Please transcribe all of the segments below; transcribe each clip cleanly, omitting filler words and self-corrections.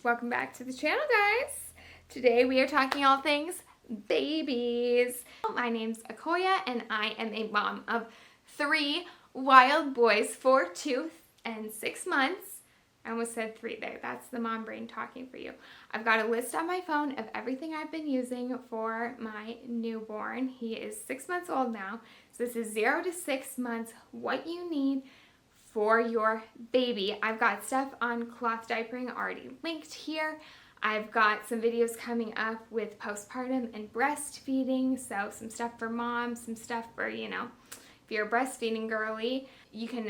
Welcome back to the channel, guys. Today we are talking all things babies. My name's Akoya and I am a mom of 3 wild boys, 4, 2, and 6 months. I almost said 3 there. That's the mom brain talking for you. I've got a list on my phone of everything I've been using for my newborn. He is 6 months old now. So this is 0 to 6 months, what you need for your baby. I've got stuff on cloth diapering already linked here. I've got some videos coming up with postpartum and breastfeeding, so some stuff for moms, some stuff for, if you're a breastfeeding girly, you can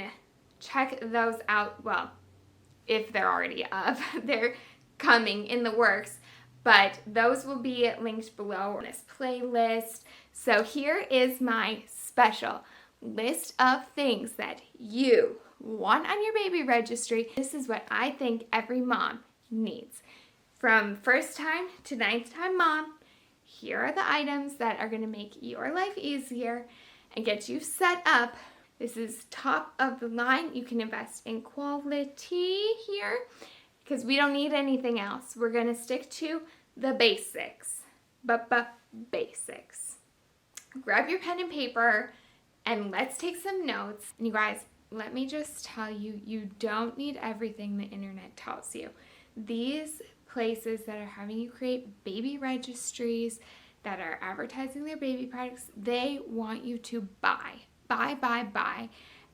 check those out. Well, if they're already up, they're coming in the works, but those will be linked below in this playlist. So here is my special list of things that you want on your baby registry. This is what I think every mom needs. From first time to 9th time mom, here are the items that are going to make your life easier and get you set up. This is top of the line. You can invest in quality here because we don't need anything else. We're going to stick to the basics. Basics. Grab your pen and paper and let's take some notes. And you guys, let me just tell you, you don't need everything the internet tells you. These places that are having you create baby registries, that are advertising their baby products, they want you to buy.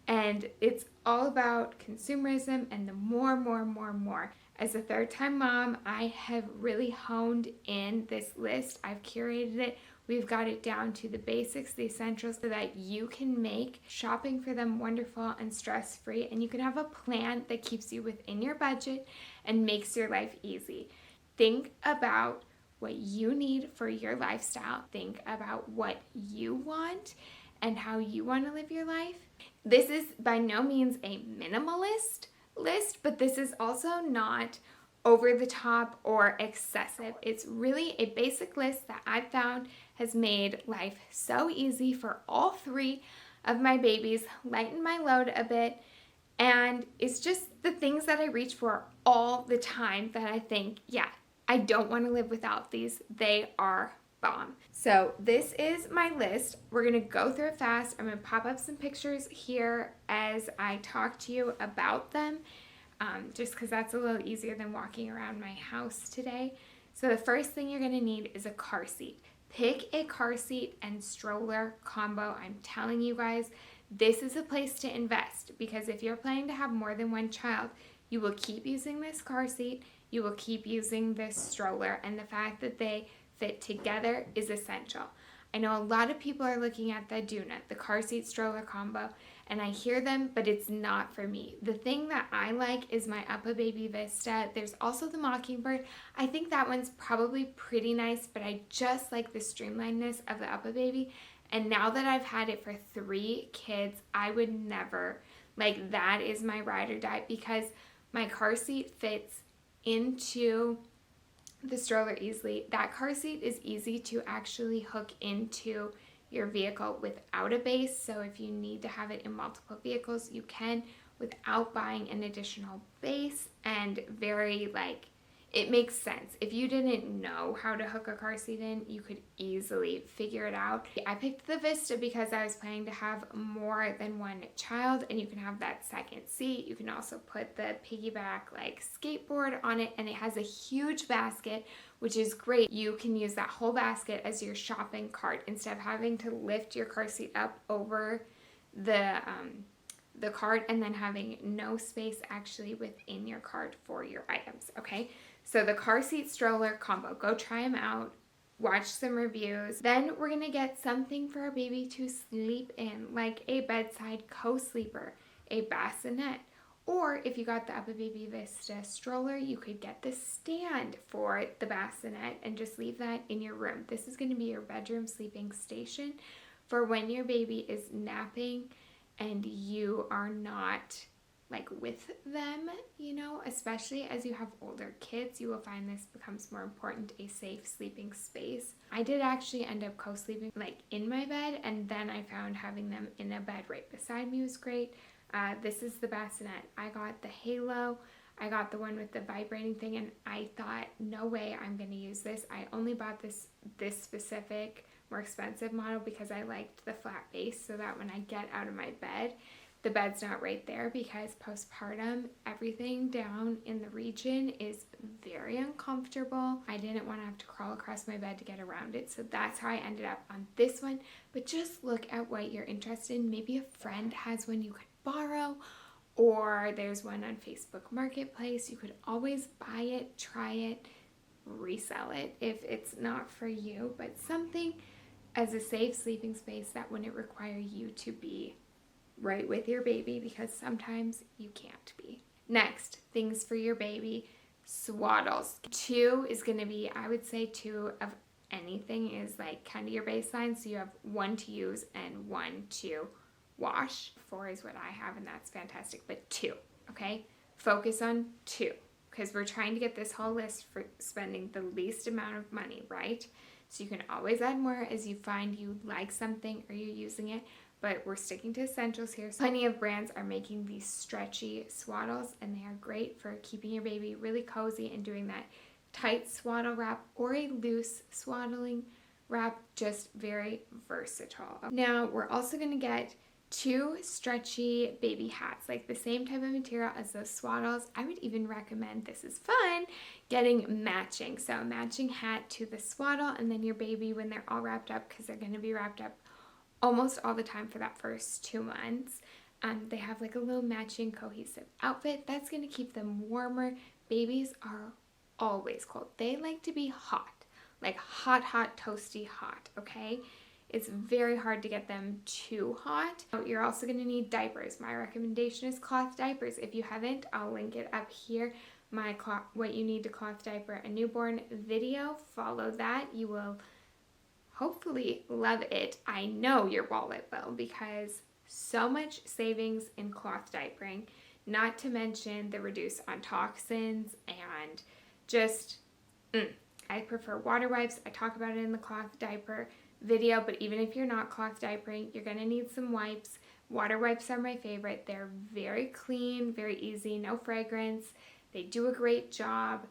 And it's all about consumerism and the more. As a 3rd-time mom, I have really honed in this list. I've curated it. We've got it down to the basics, the essentials, so that you can make shopping for them wonderful and stress-free, and you can have a plan that keeps you within your budget and makes your life easy. Think about what you need for your lifestyle. Think about what you want and how you want to live your life. This is by no means a minimalist list, but this is also not over the top or excessive. It's really a basic list that I've found has made life so easy for all 3 of my babies, lighten my load a bit, and it's just the things that I reach for all the time that I think, yeah, I don't want to live without these. They are bomb. So this is my list. We're going to go through it fast. I'm going to pop up some pictures here as I talk to you about them, just because that's a little easier than walking around my house today. So the first thing you're going to need is a car seat. Pick a car seat and stroller combo. I'm telling you guys, this is a place to invest, because if you're planning to have more than one child, you will keep using this car seat, you will keep using this stroller, and the fact that they fit together is essential. I know a lot of people are looking at the Duna, the car seat stroller combo, and I hear them, but it's not for me. The thing that I like is my Baby Vista. There's also the Mockingbird. I think that one's probably pretty nice, but I just like the streamlinedness of the Baby. And now that I've had it for 3 kids, I would never, that is my ride or die, because my car seat fits into the stroller easily. That car seat is easy to actually hook into your vehicle without a base, so if you need to have it in multiple vehicles, you can without buying an additional base, and it makes sense. If you didn't know how to hook a car seat in, you could easily figure it out. I picked the Vista because I was planning to have more than one child, and you can have that second seat. You can also put the piggyback skateboard on it, and it has a huge basket, which is great. You can use that whole basket as your shopping cart instead of having to lift your car seat up over the cart and then having no space actually within your cart for your items, okay? So the car seat stroller combo, go try them out, watch some reviews. Then we're gonna get something for our baby to sleep in, like a bedside co-sleeper, a bassinet, or if you got the Baby Vista stroller, you could get the stand for the bassinet and just leave that in your room. This is gonna be your bedroom sleeping station for when your baby is napping and you are not with them, especially as you have older kids, you will find this becomes more important, a safe sleeping space. I did actually end up co-sleeping in my bed, and then I found having them in a bed right beside me was great. This is the bassinet. I got the Halo. I got the one with the vibrating thing, and I thought, no way I'm going to use this. I only bought this specific, more expensive model because I liked the flat base, so that when I get out of my bed, the bed's not right there, because postpartum, everything down in the region is very uncomfortable. I didn't want to have to crawl across my bed to get around it, so that's how I ended up on this one. But just look at what you're interested in. Maybe a friend has one you could borrow, or there's one on Facebook Marketplace. You could always buy it, try it, resell it if it's not for you, but something as a safe sleeping space that wouldn't require you to be right with your baby, because sometimes you can't be. Next, things for your baby, swaddles. 2 is going to be, I would say 2 of anything is like kind of your baseline. So you have 1 to use and 1 to wash. 4 is what I have, and that's fantastic, but 2, okay? Focus on 2, because we're trying to get this whole list for spending the least amount of money, right? So you can always add more as you find you like something or you're using it, but we're sticking to essentials here. So plenty of brands are making these stretchy swaddles, and they are great for keeping your baby really cozy and doing that tight swaddle wrap or a loose swaddling wrap, just very versatile. Now we're also going to get 2 stretchy baby hats, like the same type of material as those swaddles. I would even recommend, this is fun, getting matching. So a matching hat to the swaddle, and then your baby, when they're all wrapped up, because they're going to be wrapped up almost all the time for that first 2 months, they have like a little matching cohesive outfit that's going to keep them warmer. Babies are always cold. They like to be hot, like hot, toasty hot, okay? It's very hard to get them too hot. You're also going to need diapers. My recommendation is cloth diapers. If you haven't, I'll link it up here. My what you need to cloth diaper a newborn video. Follow that. You will hopefully love it. I know your wallet will, because so much savings in cloth diapering, not to mention the reduce on toxins and just, I prefer water wipes. I talk about it in the cloth diaper video, but even if you're not cloth diapering, you're going to need some wipes. Water wipes are my favorite. They're very clean, very easy, no fragrance. They do a great job.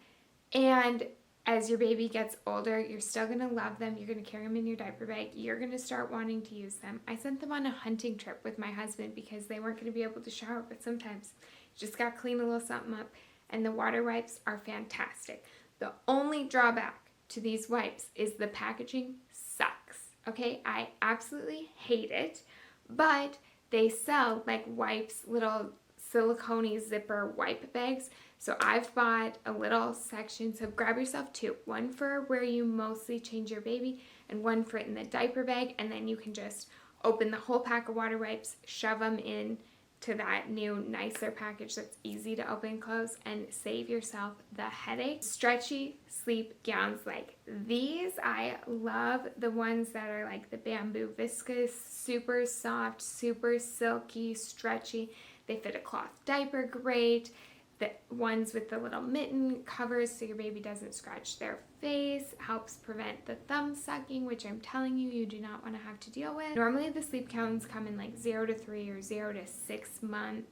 And as your baby gets older, you're still going to love them. You're going to carry them in your diaper bag. You're going to start wanting to use them. I sent them on a hunting trip with my husband because they weren't going to be able to shower, but sometimes you just got to clean a little something up. And the water wipes are fantastic. The only drawback to these wipes is the packaging sucks. Okay, I absolutely hate it, but they sell like wipes, little silicone zipper wipe bags. So I've bought a little section. So grab yourself 2, one for where you mostly change your baby and one for it in the diaper bag. And then you can just open the whole pack of water wipes, shove them in to that new, nicer package that's easy to open and close, and save yourself the headache. Stretchy sleep gowns like these. I love the ones that are like the bamboo viscose, super soft, super silky, stretchy. They fit a cloth diaper great. The ones with the little mitten covers so your baby doesn't scratch their face, helps prevent the thumb sucking, which I'm telling you, you do not want to have to deal with. Normally the sleep gowns come in like 0 to 3 or 0 to 6 month,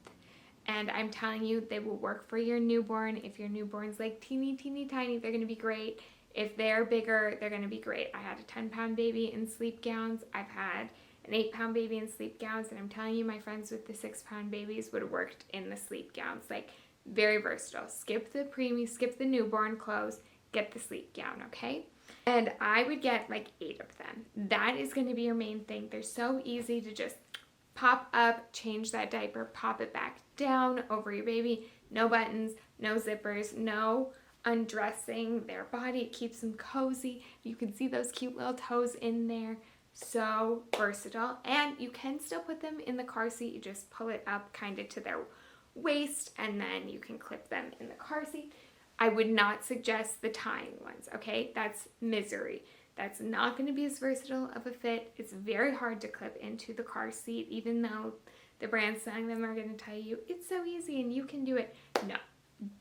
and I'm telling you, they will work for your newborn. If your newborn's like teeny tiny, they're going to be great. If they're bigger, they're going to be great. I had a 10-pound baby in sleep gowns. I've had an 8-pound baby in sleep gowns, and I'm telling you, my friends with the 6-pound babies would have worked in the sleep gowns. Like, very versatile. Skip the preemie, skip the newborn clothes, get the sleep gown, okay? And I would get like 8 of them. That is going to be your main thing. They're so easy to just pop up, change that diaper, pop it back down over your baby. No buttons, no zippers, no undressing their body. It keeps them cozy. You can see those cute little toes in there. So versatile. And you can still put them in the car seat. You just pull it up kind of to their waist, and then you can clip them in the car seat. I would not suggest the tying ones, okay? That's misery. That's not going to be as versatile of a fit. It's very hard to clip into the car seat, even though the brands selling them are going to tell you it's so easy and you can do it. No,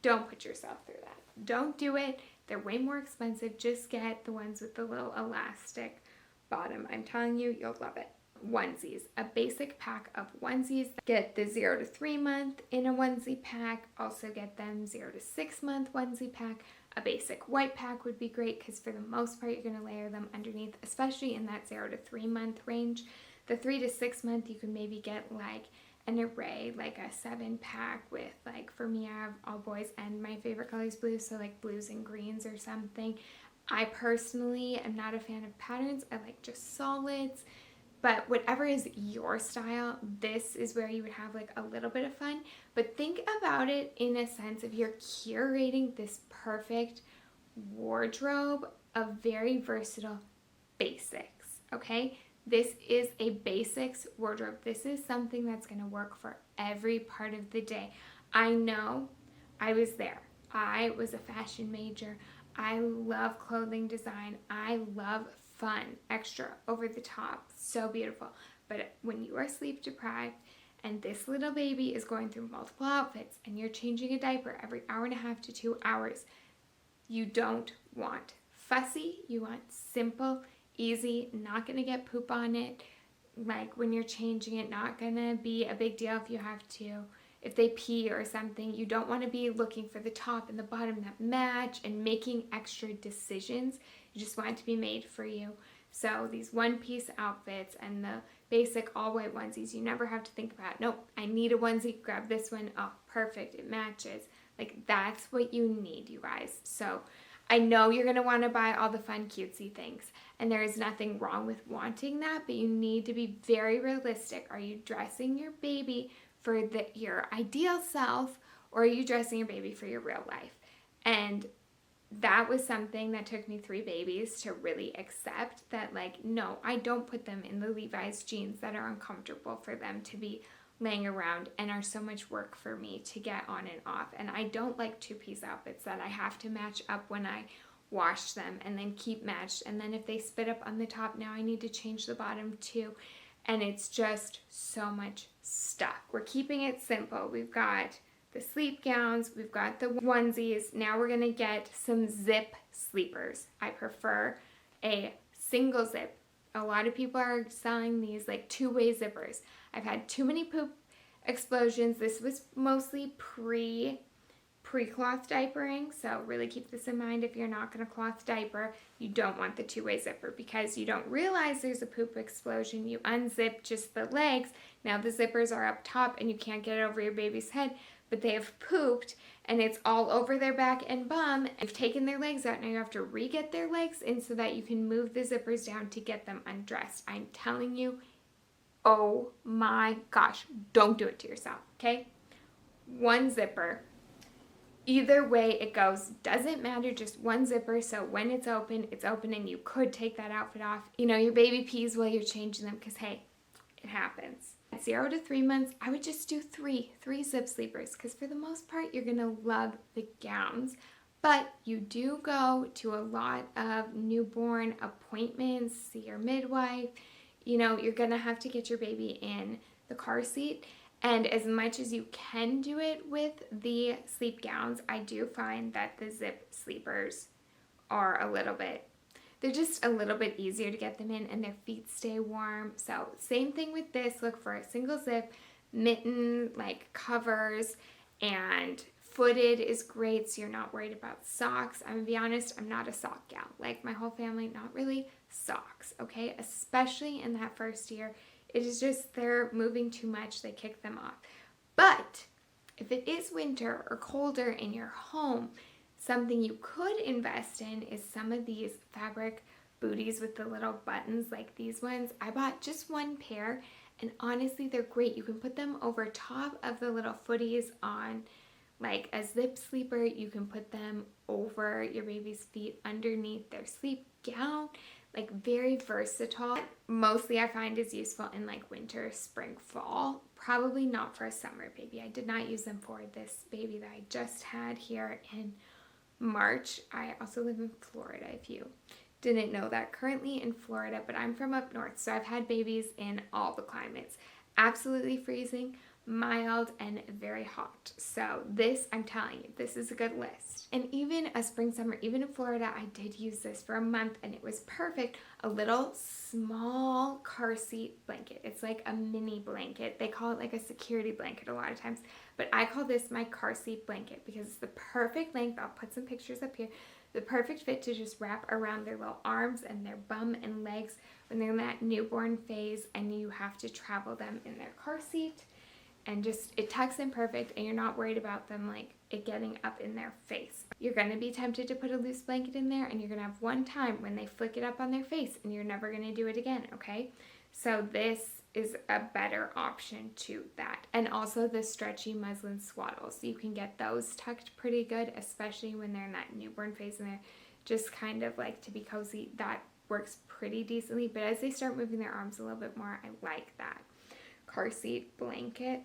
don't put yourself through that. Don't do it. They're way more expensive. Just get the ones with the little elastic bottom. I'm telling you, you'll love it. onesies, a basic pack of onesies. Get the 0 to 3 month in a onesie pack. Also get them 0 to 6 month onesie pack. A basic white pack would be great because for the most part you're going to layer them underneath, especially in that 0 to 3 month range. The 3 to 6 month you can maybe get like an array, like a 7 pack with, like, for me I have all boys and my favorite color is blue, so like blues and greens or something. I personally am not a fan of patterns. I like just solids. But whatever is your style, this is where you would have like a little bit of fun. But think about it in a sense of you're curating this perfect wardrobe of very versatile basics, okay? This is a basics wardrobe. This is something that's going to work for every part of the day. I know I was there. I was a fashion major. I love clothing design. I love fun, extra, over the top, so beautiful. But when you are sleep deprived and this little baby is going through multiple outfits and you're changing a diaper every 1.5 to 2 hours, you don't want fussy. You want simple, easy, not going to get poop on it. Like when you're changing it, not going to be a big deal if you have to. If they pee or something, you don't want to be looking for the top and the bottom that match and making extra decisions. You just want it to be made for you. So these one-piece outfits and the basic all-white onesies, you never have to think about, nope, I need a onesie, grab this one, oh, perfect, it matches. Like, that's what you need, you guys. So I know you're going to want to buy all the fun, cutesy things, and there is nothing wrong with wanting that, but you need to be very realistic. Are you dressing your baby for your ideal self, or are you dressing your baby for your real life? And that was something that took me 3 babies to really accept, that like, no, I don't put them in the Levi's jeans that are uncomfortable for them to be laying around and are so much work for me to get on and off. And I don't like 2-piece outfits that I have to match up when I wash them and then keep matched. And then if they spit up on the top, now I need to change the bottom too. And it's just so much stuff. We're keeping it simple. We've got the sleep gowns, we've got the onesies. Now we're gonna get some zip sleepers. I prefer a single zip. A lot of people are selling these like 2-way zippers. I've had too many poop explosions. This was mostly pre-cloth diapering, so really keep this in mind. If you're not going to cloth diaper, you don't want the 2-way zipper because you don't realize there's a poop explosion. You unzip just the legs. Now the zippers are up top and you can't get it over your baby's head, but they have pooped and it's all over their back and bum. You've taken their legs out. Now you have to re-get their legs in so that you can move the zippers down to get them undressed. I'm telling you, oh my gosh, don't do it to yourself, okay? 1 zipper. Either way it goes, doesn't matter, just 1 zipper, so when it's open and you could take that outfit off. You know, your baby pees while you're changing them because, hey, it happens. At 0 to 3 months, I would just do 3 zip sleepers because for the most part, you're going to love the gowns. But you do go to a lot of newborn appointments, see your midwife. You know, you're going to have to get your baby in the car seat. And as much as you can do it with the sleep gowns, I do find that the zip sleepers are they're just a little bit easier to get them in and their feet stay warm. So same thing with this, look for a single zip, mitten, like covers, and footed is great so you're not worried about socks. I'm gonna be honest, I'm not a sock gal. Like my whole family, not really socks, okay? Especially in that first year. It is just they're moving too much, they kick them off. But if it is winter or colder in your home, something you could invest in is some of these fabric booties with the little buttons like these ones. I bought just 1 pair and honestly they're great. You can put them over top of the little footies on like a zip sleeper. You can put them over your baby's feet underneath their sleep gown. Like very versatile. Mostly I find is useful in like winter, spring, fall. Probably not for a summer baby. I did not use them for this baby that I just had here in March. I also live in Florida, if you didn't know that. Currently in Florida, but I'm from up north, so I've had babies in all the climates. Absolutely freezing, mild, and very hot. So this, I'm telling you, this is a good list. And even a spring, summer, even in Florida, I did use this for a month and it was perfect. A little small car seat blanket. It's like a mini blanket. They call it like a security blanket a lot of times, but I call this my car seat blanket because it's the perfect length. I'll put some pictures up here. The perfect fit to just wrap around their little arms and their bum and legs when they're in that newborn phase and you have to travel them in their car seat. And just, it tucks in perfect and you're not worried about them like it getting up in their face. You're going to be tempted to put a loose blanket in there and you're going to have one time when they flick it up on their face and you're never going to do it again, okay? So this is a better option to that. And also the stretchy muslin swaddles. You can get those tucked pretty good, especially when they're in that newborn phase and they're just kind of like to be cozy. That works pretty decently, but as they start moving their arms a little bit more, I like that car seat blanket.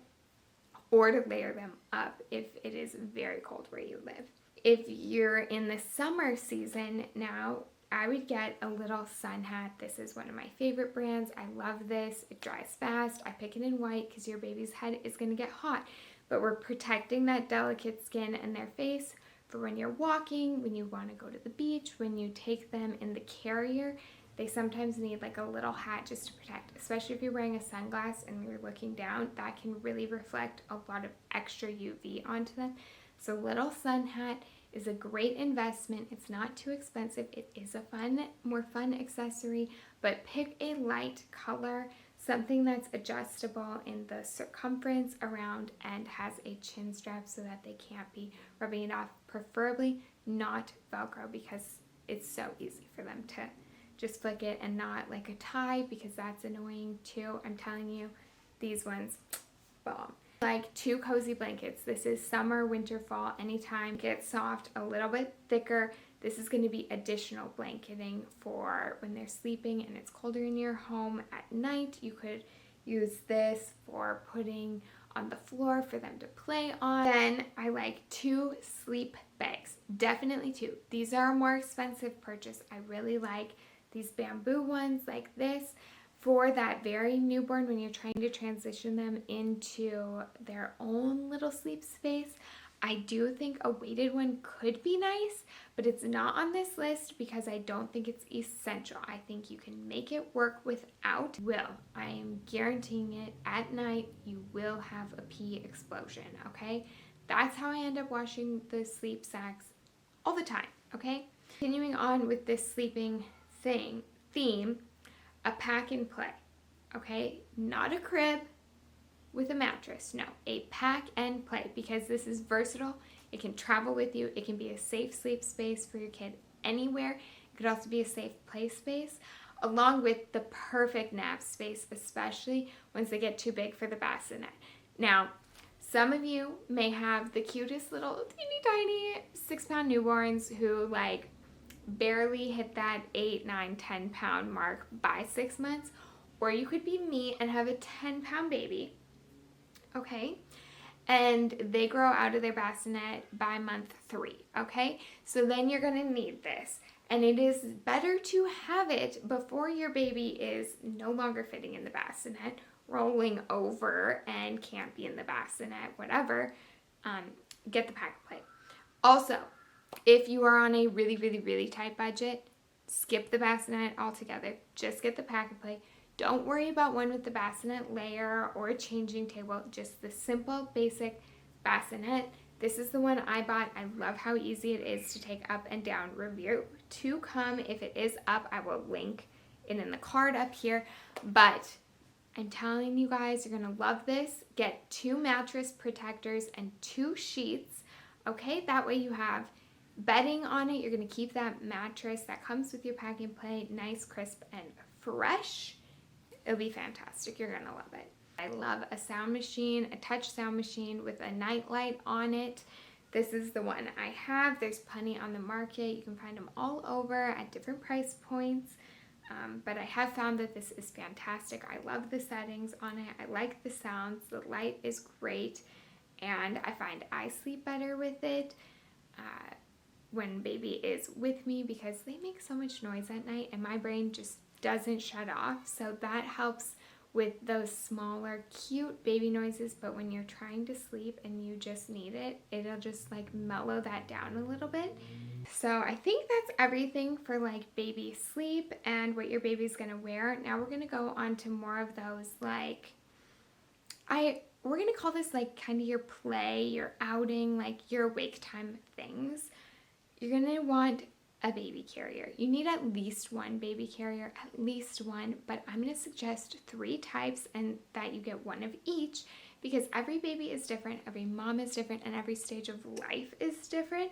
Or to layer them up if it is very cold where you live. If you're in the summer season now, I would get a little sun hat. This is one of my favorite brands. I love this. It dries fast. I pick it in white because your baby's head is going to get hot. But we're protecting that delicate skin and their face for when you're walking, when you want to go to the beach, when you take them in the carrier. They sometimes need like a little hat just to protect, especially if you're wearing a sunglass and you're looking down. That can really reflect a lot of extra UV onto them. So little sun hat is a great investment. It's not too expensive. It is a more fun accessory, but pick a light color, something that's adjustable in the circumference around and has a chin strap so that they can't be rubbing it off. Preferably not Velcro because it's so easy for them to just flick it, and not like a tie because that's annoying too. I'm telling you, these ones, bomb. Like 2 cozy blankets. This is summer, winter, fall, anytime. Get soft, a little bit thicker. This is going to be additional blanketing for when they're sleeping and it's colder in your home at night. You could use this for putting on the floor for them to play on. Then I like 2 sleep bags. Definitely 2. These are a more expensive purchase. I really like these bamboo ones like this for that very newborn when you're trying to transition them into their own little sleep space. I do think a weighted one could be nice, but it's not on this list because I don't think it's essential. I think you can make it work without. I am guaranteeing it. At night, you will have a pee explosion, okay? That's how I end up washing the sleep sacks all the time, okay? Continuing on with this sleeping theme, a pack and play, okay? Not a crib with a mattress, no, a pack and play, because this is versatile. It can travel with you. It can be a safe sleep space for your kid anywhere. It could also be a safe play space, along with the perfect nap space, especially once they get too big for the bassinet. Now, some of you may have the cutest little teeny tiny 6-pound newborns who like barely hit that 8, 9, 10 pound mark by 6 months, or you could be me and have a 10-pound baby, okay, and they grow out of their bassinet by month 3, okay? So then you're going to need this, and it is better to have it before your baby is no longer fitting in the bassinet, rolling over and can't be in the bassinet, whatever. Get the pack and play. Also, if you are on a really, really, really tight budget, skip the bassinet altogether. Just get the pack and play. Don't worry about one with the bassinet layer or a changing table. Just the simple, basic bassinet. This is the one I bought. I love how easy it is to take up and down. Review to come. If it is up, I will link it in the card up here. But I'm telling you guys, you're going to love this. Get 2 mattress protectors and 2 sheets. Okay, that way you have bedding on it. You're going to keep that mattress that comes with your pack and play nice, crisp, and fresh. It'll be fantastic. You're going to love it. I love a sound machine, a touch sound machine with a night light on it. This is the one I have. There's plenty on the market. You can find them all over at different price points. But I have found that this is fantastic. I love the settings on it. I like the sounds. The light is great. And I find I sleep better with it when baby is with me because they make so much noise at night and my brain just doesn't shut off. So that helps with those smaller, cute baby noises, but when you're trying to sleep and you just need it, it'll just like mellow that down a little bit. So I think that's everything for like baby sleep and what your baby's gonna wear. Now we're gonna go on to more of those like, we're gonna call this like kind of your play, your outing, like your wake time things. You're gonna want a baby carrier. You need at least one baby carrier, at least one, but I'm going to suggest 3 types and that you get one of each because every baby is different, every mom is different, and every stage of life is different.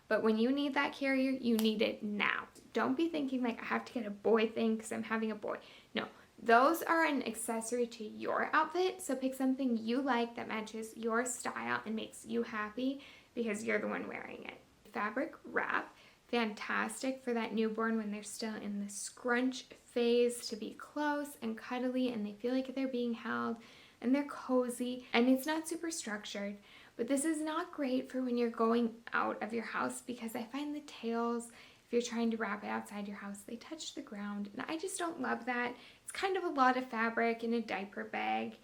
But when you need that carrier, you need it now. Don't be thinking like I have to get a boy thing because I'm having a boy. No, those are an accessory to your outfit. So pick something you like that matches your style and makes you happy because you're the one wearing it. Fabric wrap. Fantastic for that newborn when they're still in the scrunch phase to be close and cuddly and they feel like they're being held and they're cozy and it's not super structured. But this is not great for when you're going out of your house because I find the tails, if you're trying to wrap it outside your house, they touch the ground and I just don't love that. It's kind of a lot of fabric in a diaper bag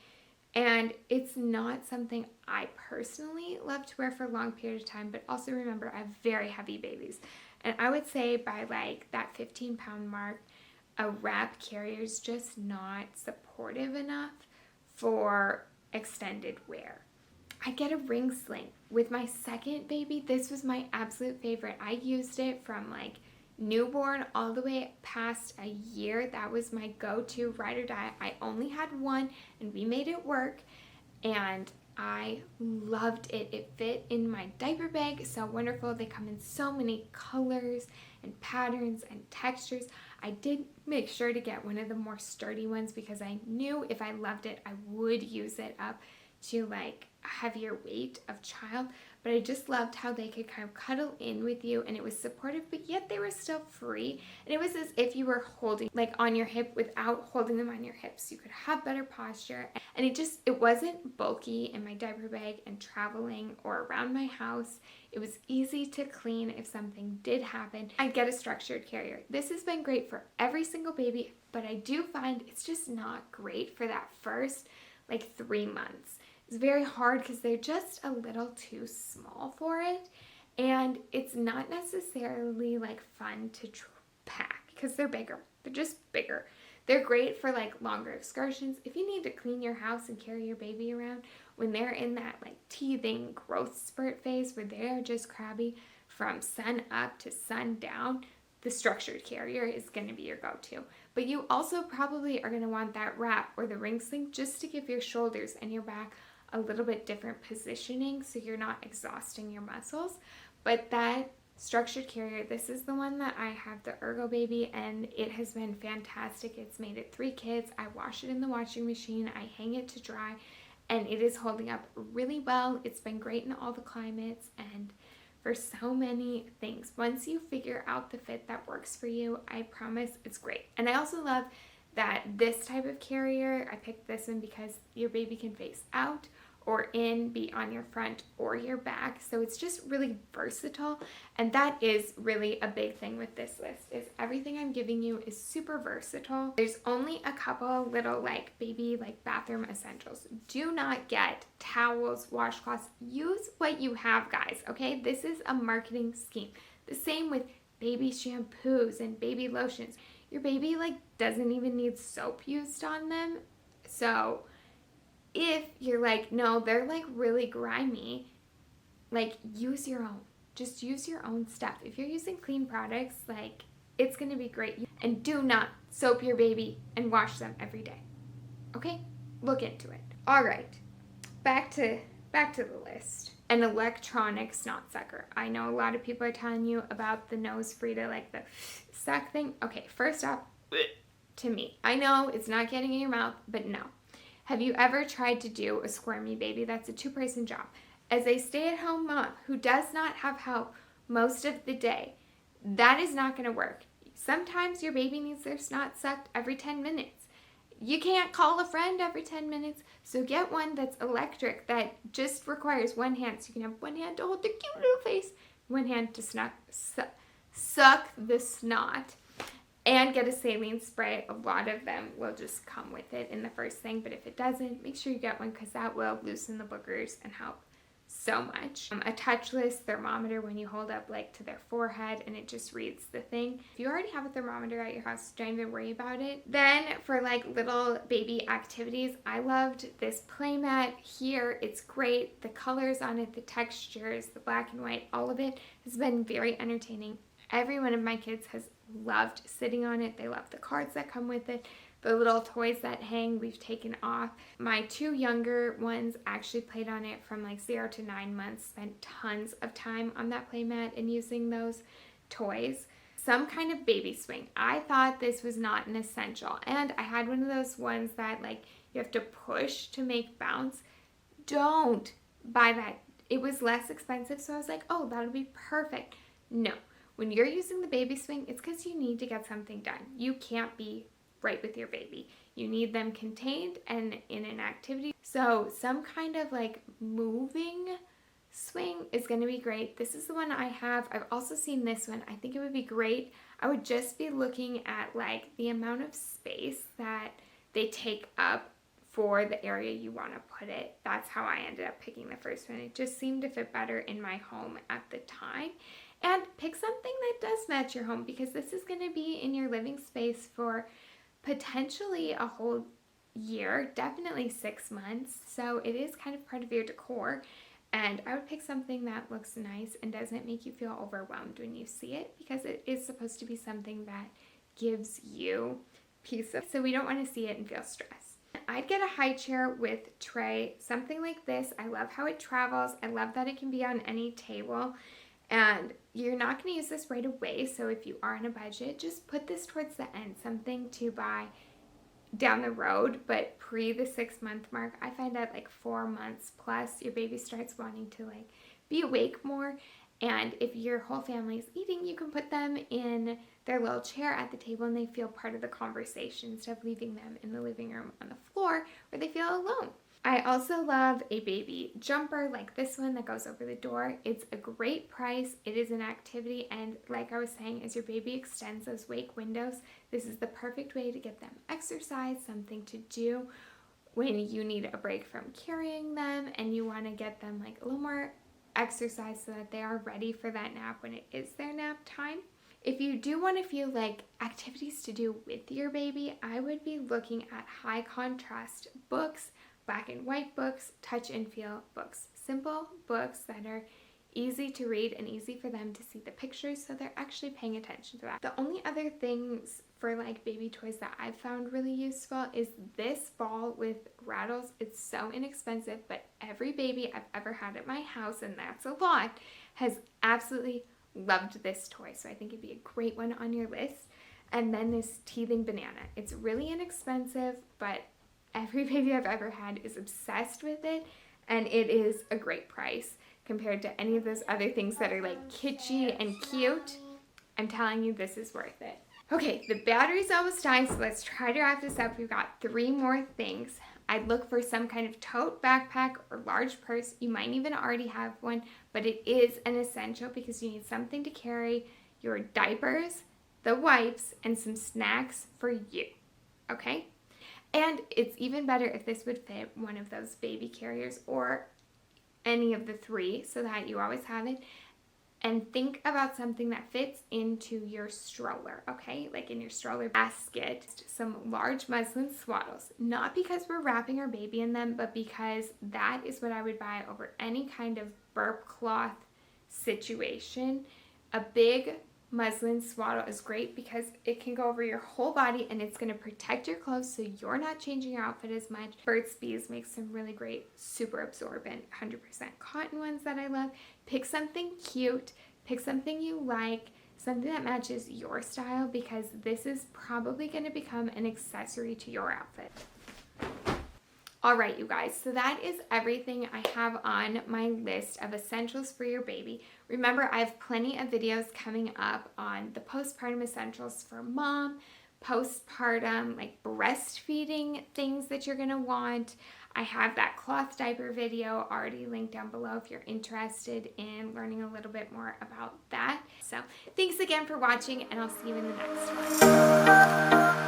and it's not something I personally love to wear for a long period of time, but also remember I have very heavy babies. And I would say by like that 15-pound mark, a wrap carrier is just not supportive enough for extended wear. I get a ring sling. With my second baby, this was my absolute favorite. I used it from like newborn all the way past a year. That was my go-to ride or die. I only had one and we made it work and I loved it. It fit in my diaper bag so wonderful. They come in so many colors and patterns and textures. I did make sure to get one of the more sturdy ones because I knew if I loved it, I would use it up to like a heavier weight of child. But I just loved how they could kind of cuddle in with you and it was supportive, but yet they were still free. And it was as if you were holding like on your hip without holding them on your hips. You could have better posture. And it wasn't bulky in my diaper bag and traveling or around my house. It was easy to clean if something did happen. I'd get a structured carrier. This has been great for every single baby, but I do find it's just not great for that first like 3 months. It's very hard because they're just a little too small for it. And it's not necessarily like fun to pack because they're bigger. They're just bigger. They're great for like longer excursions. If you need to clean your house and carry your baby around when they're in that like teething growth spurt phase where they're just crabby from sun up to sun down, the structured carrier is going to be your go-to. But you also probably are going to want that wrap or the ring sling just to give your shoulders and your back a little bit different positioning so you're not exhausting your muscles. But that structured carrier, this is the one that I have, the Ergo Baby, and it has been fantastic. It's made it 3 kids. I wash it in the washing machine. I hang it to dry and it is holding up really well. It's been great in all the climates and for so many things. Once you figure out the fit that works for you, I promise it's great. And I also love that this type of carrier, I picked this one because your baby can face out or in, be on your front or your back. So it's just really versatile. And that is really a big thing with this list is everything I'm giving you is super versatile. There's only a couple little like baby like bathroom essentials. Do not get towels, washcloths. Use what you have, guys, okay? This is a marketing scheme. The same with baby shampoos and baby lotions. Your baby like doesn't even need soap used on them. So if you're like, no, they're like really grimy, like use your own. Just use your own stuff. If you're using clean products, like it's going to be great. And do not soap your baby and wash them every day. Okay? Look into it. All right. Back to the list. An electronic snot sucker. I know a lot of people are telling you about the nose Frida, like the suck thing. Okay, first off, to me, I know it's not getting in your mouth, but no. Have you ever tried to do a squirmy baby? That's a 2-person job. As a stay-at-home mom who does not have help most of the day, that is not going to work. Sometimes your baby needs their snot sucked every 10 minutes. You can't call a friend every 10 minutes, so get one that's electric that just requires one hand. So you can have one hand to hold the cute little face, one hand to suck the snot. And get a saline spray. A lot of them will just come with it in the first thing, but if it doesn't, make sure you get one because that will loosen the boogers and help so much. A touchless thermometer when you hold up like to their forehead and it just reads the thing. If you already have a thermometer at your house, don't even worry about it. Then for like little baby activities, I loved this playmat here. It's great. The colors on it, the textures, the black and white, all of it has been very entertaining. Every one of my kids has loved sitting on it. They love the cards that come with it. The little toys that hang, we've taken off. My 2 younger ones actually played on it from like 0 to 9 months, spent tons of time on that playmat and using those toys. Some kind of baby swing. I thought this was not an essential. And I had one of those ones that like you have to push to make bounce. Don't buy that. It was less expensive, so I was like, oh, that'll be perfect. No. When you're using the baby swing, it's because you need to get something done. You can't be right with your baby. You need them contained and in an activity. So some kind of like moving swing is going to be great. This is the one I have. I've also seen this one. I think it would be great. I would just be looking at like the amount of space that they take up for the area you want to put it. That's how I ended up picking the first one. It just seemed to fit better in my home at the time. And pick something that does match your home because this is going to be in your living space for potentially a whole year, definitely 6 months. So it is kind of part of your decor. And I would pick something that looks nice and doesn't make you feel overwhelmed when you see it because it is supposed to be something that gives you peace of. So we don't want to see it and feel stressed. I'd get a high chair with tray, something like this. I love how it travels. I love that it can be on any table. And you're not going to use this right away, so if you are on a budget, just put this towards the end, something to buy down the road, but pre the 6-month mark. I find at like 4 months plus, your baby starts wanting to like be awake more, and if your whole family is eating, you can put them in their little chair at the table and they feel part of the conversation instead of leaving them in the living room on the floor where they feel alone. I also love a baby jumper like this one that goes over the door. It's a great price. It is an activity, and like I was saying, as your baby extends those wake windows, this is the perfect way to get them exercise, something to do when you need a break from carrying them and you want to get them like a little more exercise so that they are ready for that nap when it is their nap time. If you do want to feel like activities to do with your baby, I would be looking at high contrast books, black and white books, touch and feel books. Simple books that are easy to read and easy for them to see the pictures so they're actually paying attention to that. The only other things for like baby toys that I've found really useful is this ball with rattles. It's so inexpensive, but every baby I've ever had at my house, and that's a lot, has absolutely loved this toy. So I think it'd be a great one on your list. And then this teething banana. It's really inexpensive, but every baby I've ever had is obsessed with it, and it is a great price compared to any of those other things that are like kitschy and cute. I'm telling you, this is worth it. Okay, the battery's almost dying, so let's try to wrap this up. We've got 3 more things. I'd look for some kind of tote, backpack, or large purse. You might even already have one, but it is an essential because you need something to carry your diapers, the wipes, and some snacks for you, okay? And it's even better if this would fit one of those baby carriers or any of the 3 so that you always have it. And think about something that fits into your stroller, okay? Like in your stroller basket, some large muslin swaddles. Not because we're wrapping our baby in them, but because that is what I would buy over any kind of burp cloth situation. A big muslin swaddle is great because it can go over your whole body and it's going to protect your clothes so you're not changing your outfit as much. Burt's Bees makes some really great, super absorbent, 100% cotton ones that I love. Pick something cute, pick something you like, something that matches your style because this is probably going to become an accessory to your outfit. All right, you guys, so that is everything I have on my list of essentials for your baby. Remember, I have plenty of videos coming up on the postpartum essentials for mom, postpartum, like breastfeeding things that you're gonna want. I have that cloth diaper video already linked down below if you're interested in learning a little bit more about that. So thanks again for watching, and I'll see you in the next one.